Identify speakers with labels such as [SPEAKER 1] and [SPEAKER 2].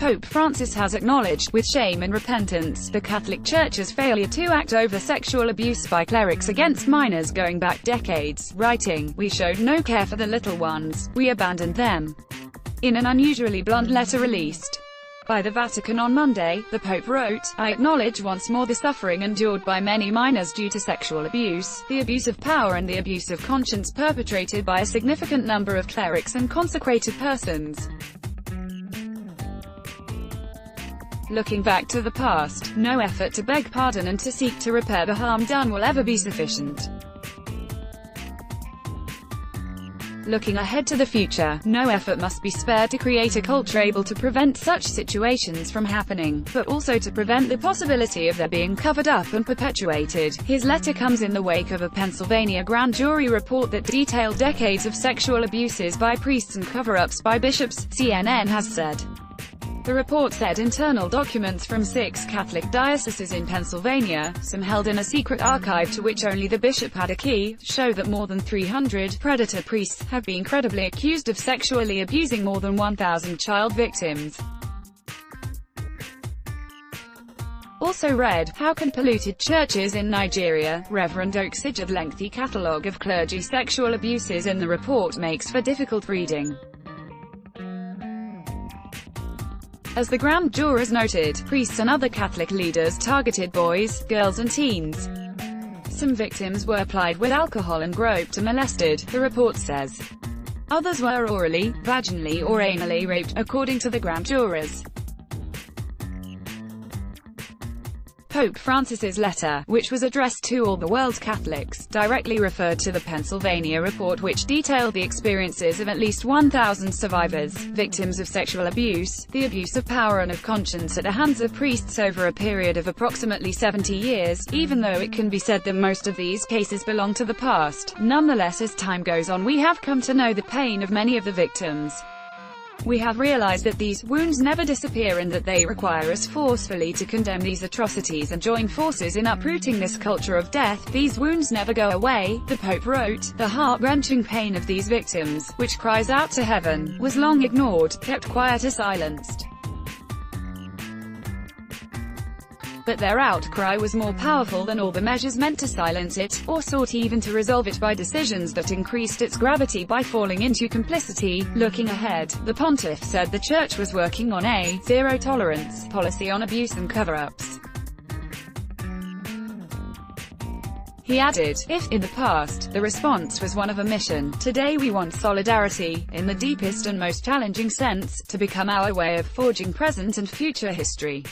[SPEAKER 1] Pope Francis has acknowledged, with shame and repentance, the Catholic Church's failure to act over sexual abuse by clerics against minors going back decades, writing, "We showed no care for the little ones, we abandoned them." In an unusually blunt letter released by the Vatican on Monday, the Pope wrote, "I acknowledge once more the suffering endured by many minors due to sexual abuse, the abuse of power and the abuse of conscience perpetrated by a significant number of clerics and consecrated persons. Looking back to the past, no effort to beg pardon and to seek to repair the harm done will ever be sufficient. Looking ahead to the future, no effort must be spared to create a culture able to prevent such situations from happening, but also to prevent the possibility of their being covered up and perpetuated." His letter comes in the wake of a Pennsylvania grand jury report that detailed decades of sexual abuses by priests and cover-ups by bishops, CNN has said. The report said internal documents from 6 Catholic dioceses in Pennsylvania, some held in a secret archive to which only the bishop had a key, show that more than 300 predator priests have been credibly accused of sexually abusing more than 1,000 child victims. Also read, "How can polluted churches in Nigeria?" Reverend Oaksidge's lengthy catalogue of clergy sexual abuses in the report makes for difficult reading. As the grand jurors noted, priests and other Catholic leaders targeted boys, girls and teens. Some victims were plied with alcohol and groped or molested, the report says. Others were orally, vaginally or anally raped, according to the grand jurors. Pope Francis's letter, which was addressed to all the world's Catholics, directly referred to the Pennsylvania report, which detailed the experiences of at least 1,000 survivors, victims of sexual abuse, the abuse of power and of conscience at the hands of priests over a period of approximately 70 years, even though it can be said that most of these cases belong to the past. Nonetheless, as time goes on, we have come to know the pain of many of the victims. We have realized that these wounds never disappear and that they require us forcefully to condemn these atrocities and join forces in uprooting this culture of death. These wounds never go away," the Pope wrote. "The heart-wrenching pain of these victims, which cries out to heaven, was long ignored, kept quiet or silenced. But their outcry was more powerful than all the measures meant to silence it, or sought even to resolve it by decisions that increased its gravity by falling into complicity." Looking ahead, the pontiff said the Church was working on a zero-tolerance policy on abuse and cover-ups. He added, "If, in the past, the response was one of omission, today we want solidarity, in the deepest and most challenging sense, to become our way of forging present and future history."